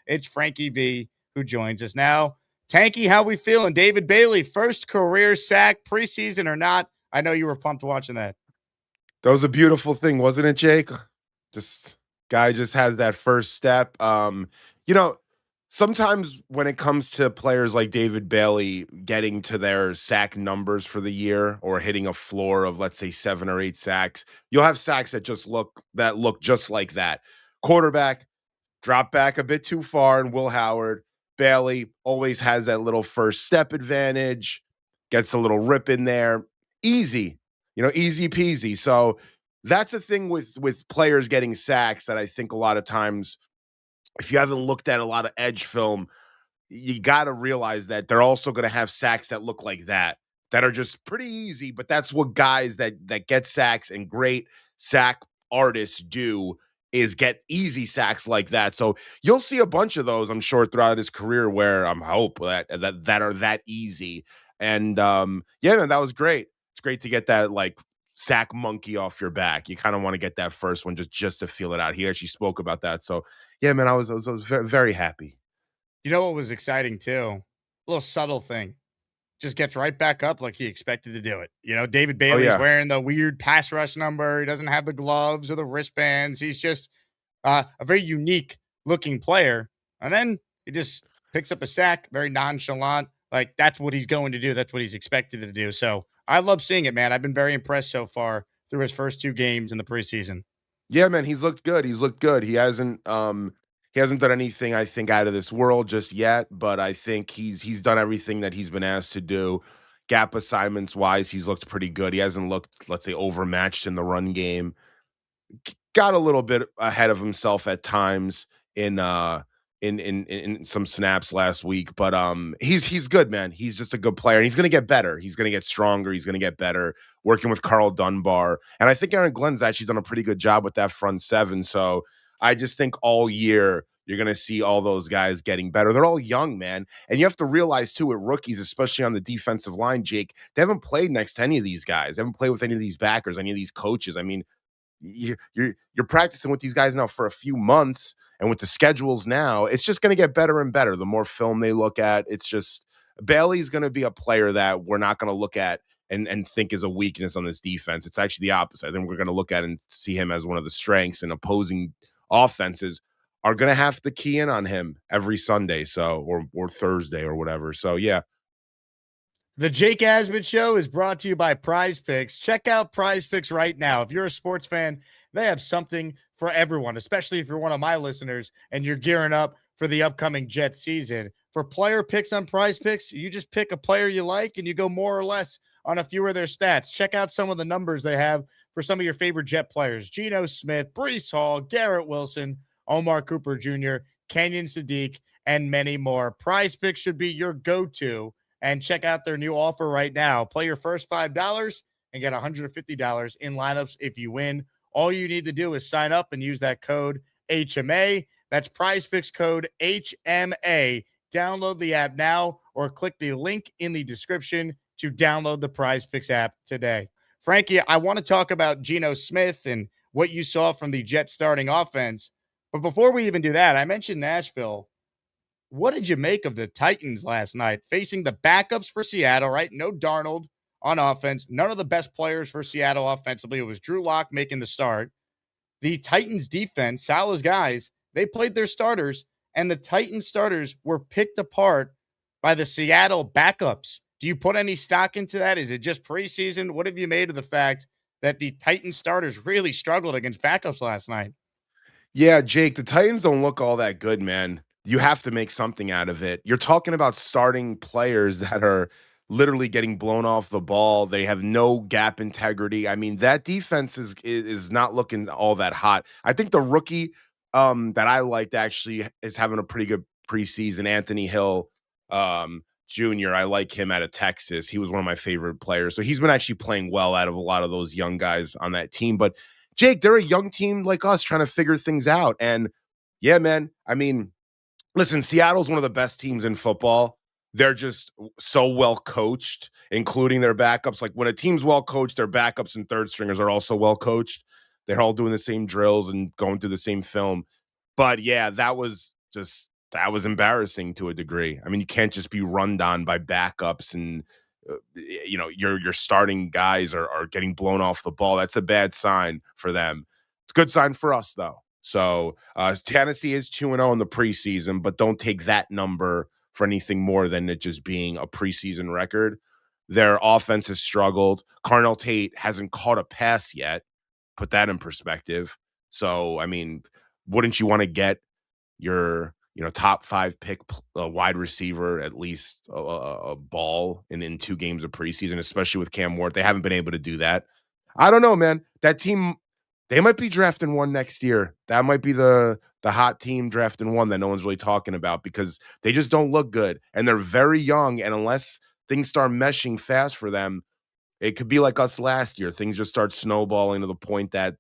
It's Frankie V who joins us now. Tanky, how we feeling? David Bailey, first career sack, preseason or not? I know you were pumped watching that. That was a beautiful thing, wasn't it, Jake? Just guy just has that first step. You know, sometimes when it comes to players like David Bailey getting to their sack numbers for the year or hitting a floor of let's say 7 or 8 sacks, you'll have sacks that look just like that. Quarterback drop back a bit too far, and Will Howard. Bailey always has that little first step advantage, gets a little rip in there. Easy, easy peasy. So that's a thing with players getting sacks that I think a lot of times, if you haven't looked at a lot of edge film, you got to realize that they're also going to have sacks that look like that are just pretty easy. But that's what guys that get sacks and great sack artists do, is get easy sacks like that. So you'll see a bunch of those, I'm sure, throughout his career, where I'm hope that are that easy. And yeah, man, that was great. It's great to get that like sack monkey off your back. You kind of want to get that first one just to feel it out. He actually spoke about that. So yeah, man, I was very, very happy. You know what was exciting too? A little subtle thing. Just gets right back up like he expected to do it. David Oh Bailey's yeah. wearing the weird pass rush number. He doesn't have the gloves or the wristbands. He's just a very unique looking player. And then he just picks up a sack, very nonchalant. Like that's what he's going to do. That's what he's expected to do. So I love seeing it, man. I've been very impressed so far through his first 2 games in the preseason. Yeah, man, he's looked good. He's looked good. He hasn't done anything I think out of this world just yet, but I think he's done everything that he's been asked to do. Gap assignments wise, he's looked pretty good. He hasn't looked, let's say, overmatched in the run game. Got a little bit ahead of himself at times in some snaps last week, but he's good, man. He's just a good player, and he's going to get better. He's going to get stronger. He's going to get better working with Carl Dunbar, and I think Aaron Glenn's actually done a pretty good job with that front seven. So I just think all year you're going to see all those guys getting better. They're all young, man, and you have to realize too, with rookies, especially on the defensive line, Jake, they haven't played next to any of these guys. They haven't played with any of these backers, any of these coaches. I mean, you're practicing with these guys now for a few months, and with the schedules now, it's just going to get better and better the more film they look at. It's just Bailey's going to be a player that we're not going to look at and think is a weakness on this defense. It's actually the opposite. I think we're going to look at and see him as one of the strengths, and opposing offenses are going to have to key in on him every Sunday, or Thursday or whatever. So yeah. The Jake Asman Show is brought to you by PrizePicks. Check out PrizePicks right now. If you're a sports fan, they have something for everyone, especially if you're one of my listeners and you're gearing up for the upcoming Jets season. For player picks on PrizePicks, you just pick a player you like and you go more or less on a few of their stats. Check out some of the numbers they have for some of your favorite Jet players: Geno Smith, Breece Hall, Garrett Wilson, Omar Cooper Jr., Kenyon Sadiq, and many more. PrizePicks should be your go-to. And check out their new offer right now. Play your first $5 and get $150 in lineups if you win. All you need to do is sign up and use that code HMA. That's PrizePicks code HMA. Download the app now or click the link in the description to download the PrizePicks app today. Frankie, I want to talk about Geno Smith and what you saw from the Jets starting offense. But before we even do that, I mentioned Nashville. What did you make of the Titans last night facing the backups for Seattle, right? No Darnold on offense. None of the best players for Seattle offensively. It was Drew Lock making the start. The Titans defense, Salah's guys, they played their starters, and the Titans starters were picked apart by the Seattle backups. Do you put any stock into that? Is it just preseason? What have you made of the fact that the Titans starters really struggled against backups last night? Yeah, Jake, the Titans don't look all that good, man. You have to make something out of it. You're talking about starting players that are literally getting blown off the ball. They have no gap integrity. I mean, that defense is not looking all that hot. I think the rookie that I liked actually is having a pretty good preseason, Anthony Hill Jr. I like him out of Texas. He was one of my favorite players. So he's been actually playing well out of a lot of those young guys on that team. But Jake, they're a young team like us trying to figure things out. And yeah, man, I mean, listen, Seattle's one of the best teams in football. They're just so well coached, including their backups. Like when a team's well coached, their backups and third stringers are also well coached. They're all doing the same drills and going through the same film. But yeah, that was just that was embarrassing to a degree. I mean, you can't just be run down by backups and your starting guys are getting blown off the ball. That's a bad sign for them. It's a good sign for us though. So Tennessee is 2-0 in the preseason, but don't take that number for anything more than it just being a preseason record. Their offense has struggled. Carnell Tate hasn't caught a pass yet. Put that in perspective. So, I mean, wouldn't you want to get your top 5 pick wide receiver at least a ball in 2 games of preseason, especially with Cam Ward? They haven't been able to do that. I don't know, man. That team, they might be drafting one next year. That might be the hot team drafting one that no one's really talking about because they just don't look good and they're very young. And unless things start meshing fast for them, it could be like us last year. Things just start snowballing to the point that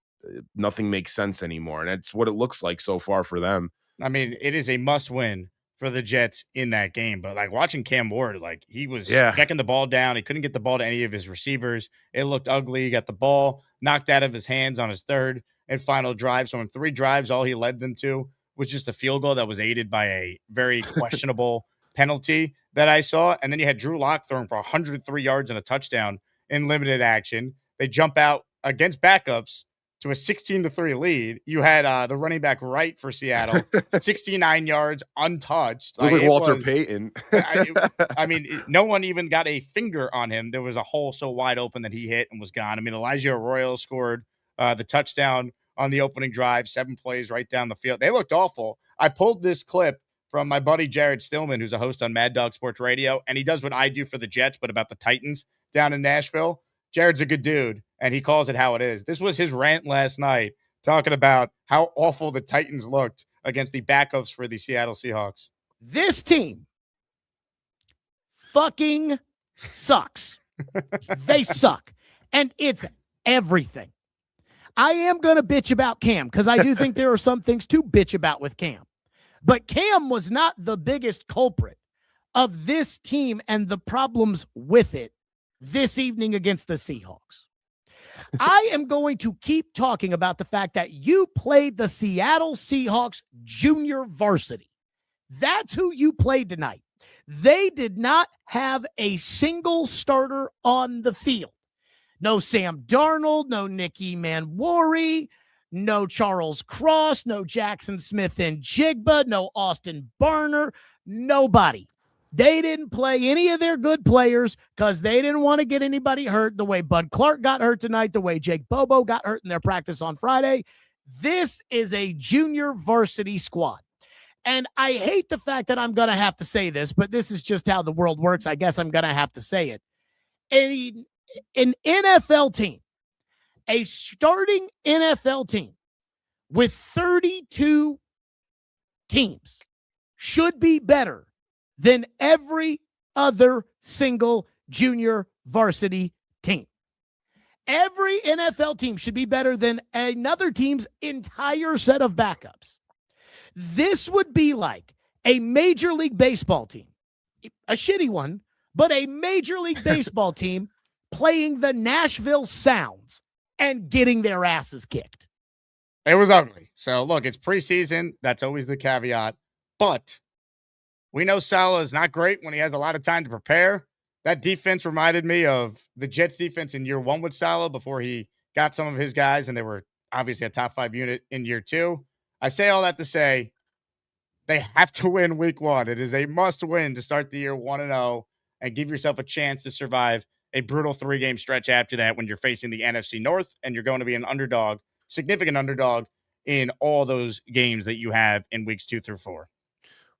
nothing makes sense anymore. And that's what it looks like so far for them. I mean, it is a must win for the Jets in that game. But like watching Cam Ward, like he was checking the ball down. He couldn't get the ball to any of his receivers. It looked ugly. He got the ball knocked out of his hands on his third and final drive. So in 3 drives, all he led them to was just a field goal that was aided by a very questionable penalty that I saw. And then you had Drew Lock throwing for 103 yards and a touchdown in limited action. They jump out against backups to a 16-3 lead. You had the running back right for Seattle, 69 yards untouched. Look like Walter Payton. I mean, no one even got a finger on him. There was a hole so wide open that he hit and was gone. I mean, Elijah Arroyo scored the touchdown on the opening drive, 7 plays right down the field. They looked awful. I pulled this clip from my buddy Jared Stillman, who's a host on Mad Dog Sports Radio, and he does what I do for the Jets, but about the Titans down in Nashville. Jared's a good dude, and he calls it how it is. This was his rant last night, talking about how awful the Titans looked against the backups for the Seattle Seahawks. This team fucking sucks. They suck. And it's everything. I am going to bitch about Cam because I do think there are some things to bitch about with Cam. But Cam was not the biggest culprit of this team and the problems with it this evening against the Seahawks. I am going to keep talking about the fact that you played the Seattle Seahawks junior varsity. That's who you played tonight. They did not have a single starter on the field. No Sam Darnold, no Nicky Manwari, no Charles Cross, no Jackson Smith and Jigba, no Austin Barner, nobody. They didn't play any of their good players because they didn't want to get anybody hurt the way Bud Clark got hurt tonight, the way Jake Bobo got hurt in their practice on Friday. This is a junior varsity squad. And I hate the fact that I'm going to have to say this, but this is just how the world works. I guess I'm going to have to say it. An NFL team, a starting NFL team with 32 teams should be better than every other single junior varsity team. Every NFL team should be better than another team's entire set of backups. This would be like a Major League Baseball team, a shitty one, but a Major League Baseball team playing the Nashville Sounds and getting their asses kicked. It was ugly. So, look, it's preseason. That's always the caveat. But we know Saleh is not great when he has a lot of time to prepare. That defense reminded me of the Jets defense in year 1 with Saleh before he got some of his guys, and they were obviously a top 5 unit in year 2. I say all that to say they have to win week 1. It is a must win to start the year 1-0 and give yourself a chance to survive a brutal 3-game stretch after that when you're facing the NFC North and you're going to be an underdog, significant underdog in all those games that you have in weeks 2 through 4.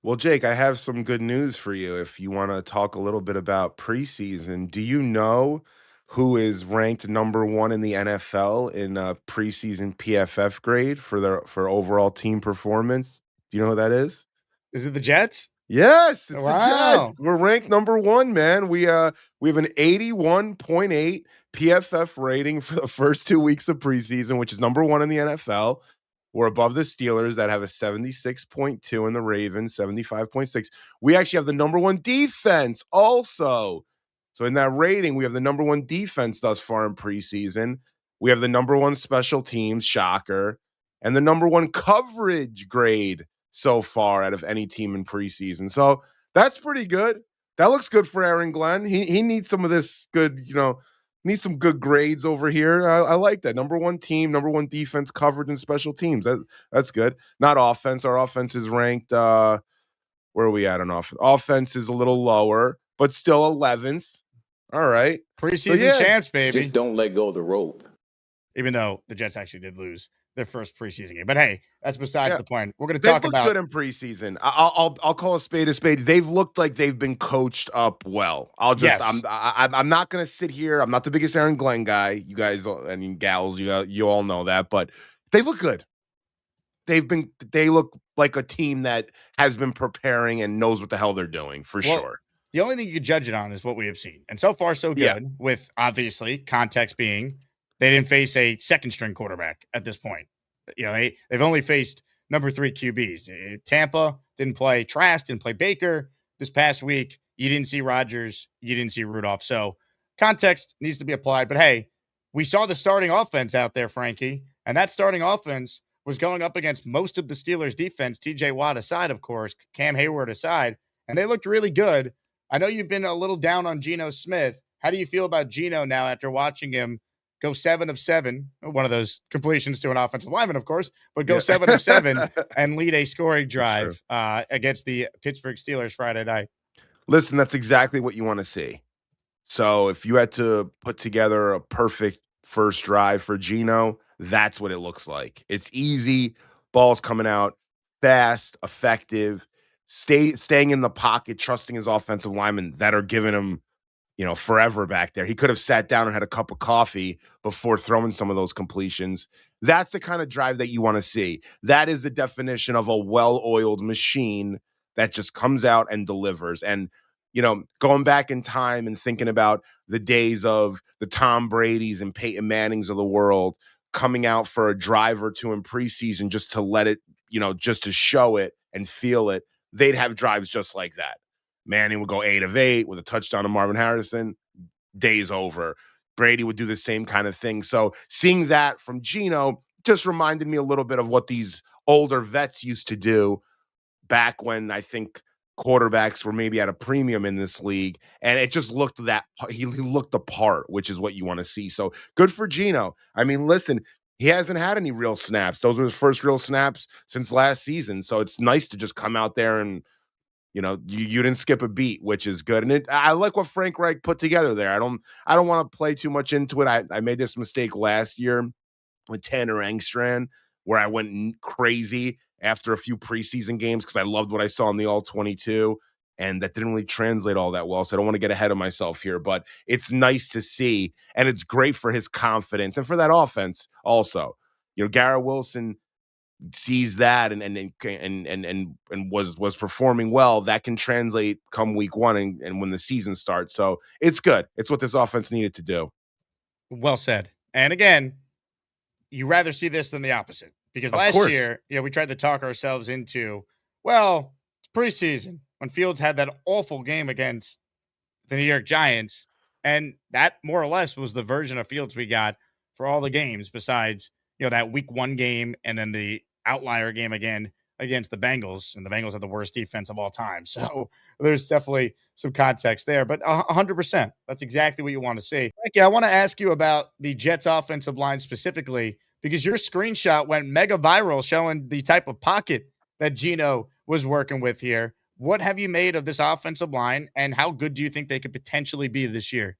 Well, Jake, I have some good news for you if you want to talk a little bit about preseason. Do you know who is ranked number 1 in the NFL in preseason PFF grade for overall team performance? Do you know who that is? Is it the Jets? Yes, it's the Jets. We're ranked number 1, man. We have an 81.8 PFF rating for the first 2 weeks of preseason, which is number 1 in the NFL. We're above the Steelers that have a 76.2 and the Ravens 75.6. We actually have the number 1 defense also. So in that rating, we have the number 1 defense thus far in preseason. We have the number 1 special teams, shocker, and the number 1 coverage grade so far out of any team in preseason. So that's pretty good. That looks good for Aaron Glenn. He needs some of this good, needs some good grades over here. I like that. Number one team, number one defense coverage and special teams. That's good. Not offense. Our offense is ranked, where are we at on offense? Offense is a little lower, but still 11th. All right. Preseason champs, baby. Just don't let go of the rope. Even though the Jets actually did lose their first preseason game. But hey, that's besides the point. We're going to talk about good in preseason. I'll call a spade a spade. They've looked like they've been coached up well. I'm not going to sit here. I'm not the biggest Aaron Glenn guy. You guys and gals, you all know that, but they look good. They look like a team that has been preparing and knows what the hell they're doing for sure. The only thing you could judge it on is what we have seen. And so far, so good, with obviously context being they didn't face a second-string quarterback at this point. They've only faced number 3 QBs. Tampa didn't play Trask, didn't play Baker. This past week, you didn't see Rodgers, you didn't see Rudolph. So context needs to be applied. But hey, we saw the starting offense out there, Frankie, and that starting offense was going up against most of the Steelers' defense, TJ Watt aside, of course, Cam Hayward aside, and they looked really good. I know you've been a little down on Geno Smith. How do you feel about Geno now after watching him go 7 of 7, one of those completions to an offensive lineman, of course, but go 7 of 7 and lead a scoring drive against the Pittsburgh Steelers Friday night? Listen, that's exactly what you want to see. So if you had to put together a perfect first drive for Geno, that's what it looks like. It's easy, balls coming out, fast, effective, staying in the pocket, trusting his offensive linemen that are giving him, forever back there. He could have sat down and had a cup of coffee before throwing some of those completions. That's the kind of drive that you want to see. That is the definition of a well-oiled machine that just comes out and delivers. And, going back in time and thinking about the days of the Tom Brady's and Peyton Manning's of the world coming out for a drive or two in preseason just to let it, just to show it and feel it, they'd have drives just like that. Manning would go 8 of 8 with a touchdown to Marvin Harrison. Day's over. Brady would do the same kind of thing. So seeing that from Geno just reminded me a little bit of what these older vets used to do back when I think quarterbacks were maybe at a premium in this league. And it just looked he looked the part, which is what you want to see. So good for Geno. I mean, listen, he hasn't had any real snaps. Those were his first real snaps since last season. So it's nice to just come out there and, you didn't skip a beat, which is good. And I like what Frank Reich put together there. I don't want to play too much into it. I made this mistake last year with Tanner Engstrand, where I went crazy after a few preseason games because I loved what I saw in the All-22, and that didn't really translate all that well. So I don't want to get ahead of myself here, but it's nice to see, and it's great for his confidence and for that offense also. Garrett Wilson sees that and was performing well. That can translate come week 1 and when the season starts. So it's good. It's what this offense needed to do. Well said. And again, you rather see this than the opposite, because last year, we tried to talk ourselves into, well, it's preseason when Fields had that awful game against the New York Giants. And that more or less was the version of Fields we got for all the games besides, that week 1 game and then the outlier game again against the Bengals, and the Bengals have the worst defense of all time. So there's definitely some context there, but 100%, that's exactly what you want to see. Frankie, I want to ask you about the Jets offensive line specifically, because your screenshot went mega viral showing the type of pocket that Geno was working with here. What have you made of this offensive line, and how good do you think they could potentially be this year?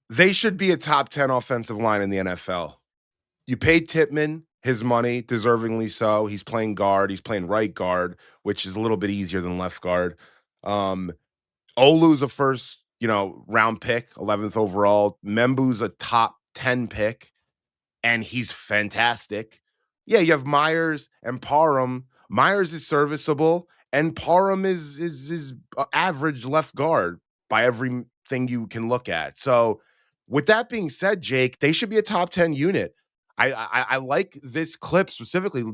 They should be a top 10 offensive line in the NFL. You paid Tippmann his money, deservingly so. He's playing guard. He's playing right guard, which is a little bit easier than left guard. Olu's a first, round pick, 11th overall. Membu's a top 10 pick, and he's fantastic. Yeah, you have Myers and Parham. Myers is serviceable, and Parham is average left guard by everything you can look at. So with that being said, Jake, they should be a top 10 unit. I like this clip specifically.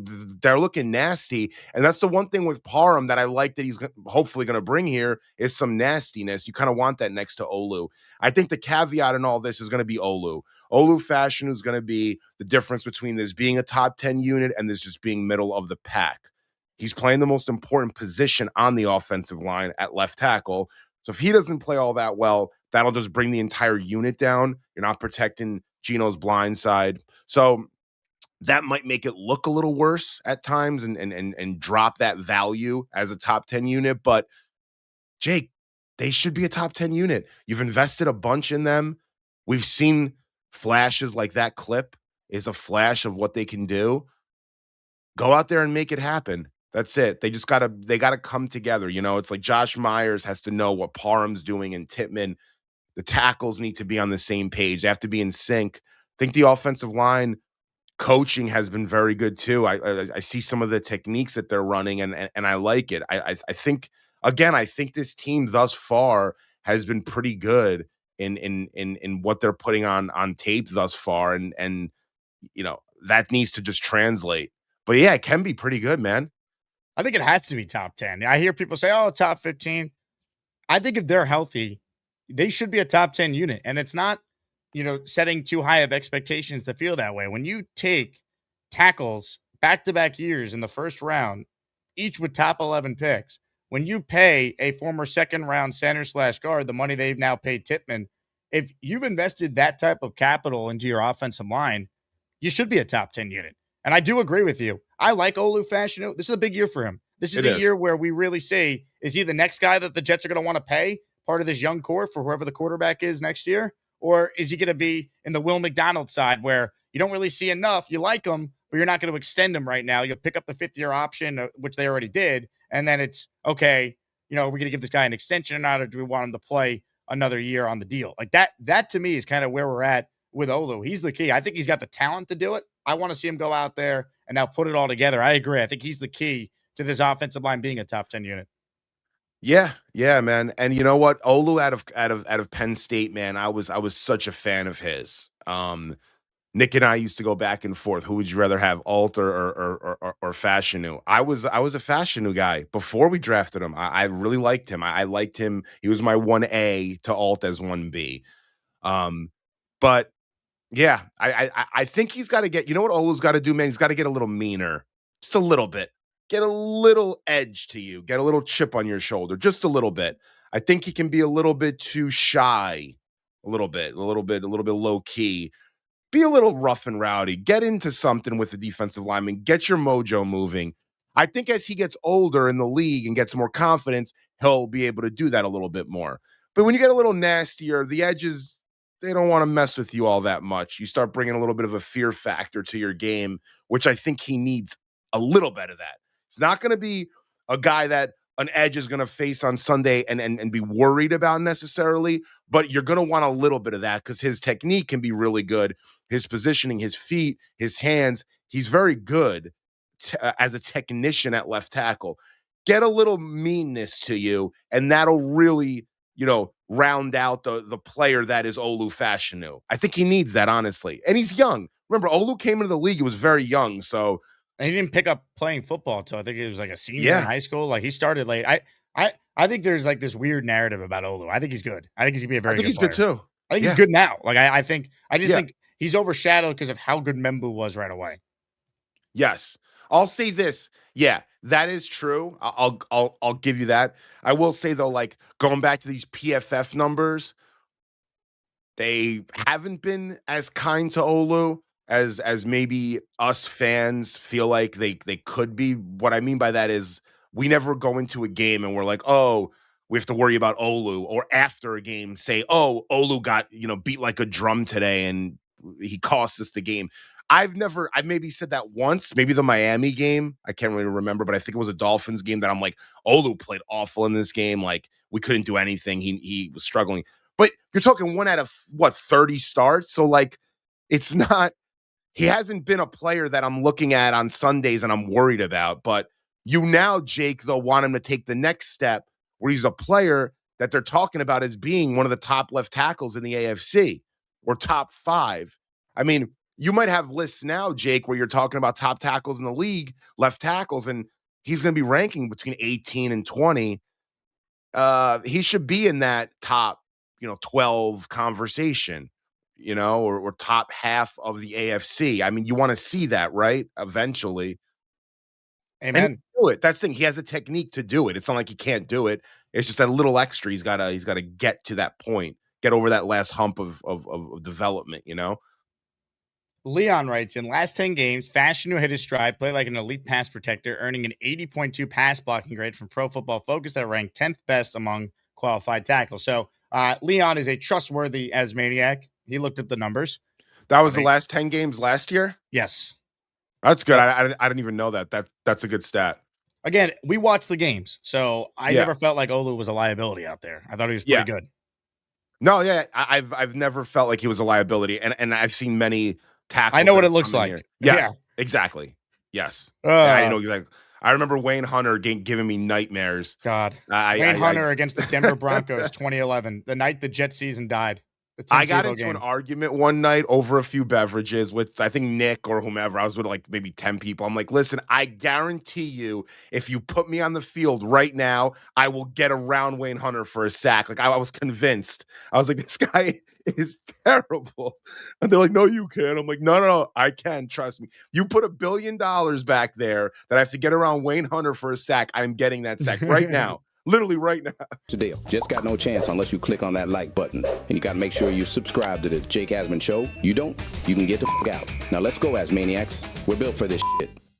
They're looking nasty, and that's the one thing with Parham that I like that he's hopefully going to bring here is some nastiness. You kind of want that next to Olu. I think the caveat in all this is going to be Olu. Olu Fashion is going to be the difference between this being a top 10 unit and this just being middle of the pack. He's playing the most important position on the offensive line at left tackle. So if he doesn't play all that well, that'll just bring the entire unit down. You're not protecting Geno's blind side. So that might make it look a little worse at times and drop that value as a top 10 unit. But Jake, they should be a top 10 unit. You've invested a bunch in them. We've seen flashes like that clip is a flash of what they can do. Go out there and make it happen. That's it. They gotta come together. You know, it's like Josh Myers has to know what Parham's doing and Tittman. The tackles need to be on the same page. They have to be in sync. I think the offensive line coaching has been very good too. I see some of the techniques that they're running and I like it. I think again, I think this team thus far has been pretty good in what they're putting on tape thus far. And you know, that needs to just translate. But yeah, it can be pretty good, man. I think it has to be top 10. I hear people say, oh, top 15. I think if they're healthy, they should be a top 10 unit. And it's not, setting too high of expectations to feel that way. When you take tackles back-to-back years in the first round, each with top 11 picks, when you pay a former second-round center/guard the money they've now paid Tittman, if you've invested that type of capital into your offensive line, you should be a top 10 unit. And I do agree with you. I like Olu Fashanu. This is a big year for him. This is a year where we really see, is he the next guy that the Jets are going to want to pay, part of this young core for whoever the quarterback is next year? Or is he going to be in the Will McDonald side where you don't really see enough? You like him, but you're not going to extend him right now. You'll pick up the fifth-year option, which they already did, and then it's, okay, we're going to give this guy an extension or not, or do we want him to play another year on the deal? Like that to me is kind of where we're at with Olu. He's the key. I think he's got the talent to do it. I want to see him go out there and now put it all together. I agree. I think he's the key to this offensive line being a top 10 unit. Yeah, man. And you know what? Olu out of Penn State, man, I was such a fan of his. Nick and I used to go back and forth. Who would you rather have, Alt or Fashanu? I was a Fashanu guy before we drafted him. I really liked him. I liked him. He was my 1A to Alt as 1B. But yeah, I think he's got to get, you know what Olu's got to do, man? He's got to get a little meaner, just a little bit. Get a little edge to you. Get a little chip on your shoulder, just a little bit. I think he can be a little bit too shy, a little bit low key. Be a little rough and rowdy. Get into something with the defensive lineman. Get your mojo moving. I think as he gets older in the league and gets more confidence, he'll be able to do that a little bit more. But when you get a little nastier, the edges, they don't want to mess with you all that much. You start bringing a little bit of a fear factor to your game, which I think he needs a little bit of that. It's not going to be a guy that an edge is going to face on Sunday and be worried about necessarily, but you're going to want a little bit of that because his technique can be really good. His positioning, his feet, his hands, he's very good as a technician at left tackle. Get a little meanness to you, and that'll really, round out the player that is Olu Fashanu. I think he needs that, honestly. And he's young. Remember, Olu came into the league, he was very young, so... And he didn't pick up playing football until I think he was like a senior in high school. Like he started late. I think there's like this weird narrative about Olu. I think he's good. I think he's gonna be a very good player. Good too. I think he's good now. Like I think he's overshadowed because of how good Membu was right away. Yes. I'll say this. Yeah, that is true. I'll give you that. I will say though, like going back to these PFF numbers, they haven't been as kind to Olu as maybe us fans feel like they could be. What I mean by that is we never go into a game and we're like, oh, we have to worry about Olu, or after a game say, oh, Olu got, beat like a drum today and he cost us the game. I've maybe said that once, maybe the Miami game. I can't really remember, but I think it was a Dolphins game that I'm like, Olu played awful in this game. Like we couldn't do anything. He was struggling. But you're talking 1 out of 30 starts. So like, it's not, he hasn't been a player that I'm looking at on Sundays and I'm worried about. But you now, Jake, though, want him to take the next step where he's a player that they're talking about as being one of the top left tackles in the AFC or top 5. I mean, you might have lists now, Jake, where you're talking about top tackles in the league, left tackles, and he's going to be ranking between 18 and 20. He should be in that top, 12 conversation. Or top half of the AFC. I mean, you want to see that, right? Eventually. Amen. And do it. That's the thing. He has a technique to do it. It's not like he can't do it. It's just that little extra. He's gotta get to that point, get over that last hump of development, you know? Leon writes, in last 10 games, Fashanu hit his stride, played like an elite pass protector, earning an 80.2 pass blocking grade from Pro Football Focus that ranked 10th best among qualified tackles. So Leon is a trustworthy Asmaniac. He looked at the numbers. That was the last 10 games last year? Yes. That's good. I didn't even know that. That's a good stat. Again, we watched the games, so I never felt like Olu was a liability out there. I thought he was pretty good. No, yeah. I've never felt like he was a liability, and I've seen many tackles. I know what it looks like. Yes, exactly. Yes. I know exactly. I remember Wayne Hunter giving me nightmares. God. Wayne Hunter against the Denver Broncos 2011, the night the Jet season died. I got into an argument one night over a few beverages with, I think, Nick or whomever. I was with like maybe 10 people. I'm like, listen, I guarantee you, if you put me on the field right now, I will get around Wayne Hunter for a sack. Like I was convinced. I was like, this guy is terrible. And they're like, no, you can't. I'm like, no, I can. Trust me. You put $1 billion back there that I have to get around Wayne Hunter for a sack. I'm getting that sack right now. Literally right now. Today, just got no chance unless you click on that like button. And you got to make sure you subscribe to the Jake Asman Show. You don't, you can get the f*** out. Now let's go, Asmaniacs. We're built for this shit.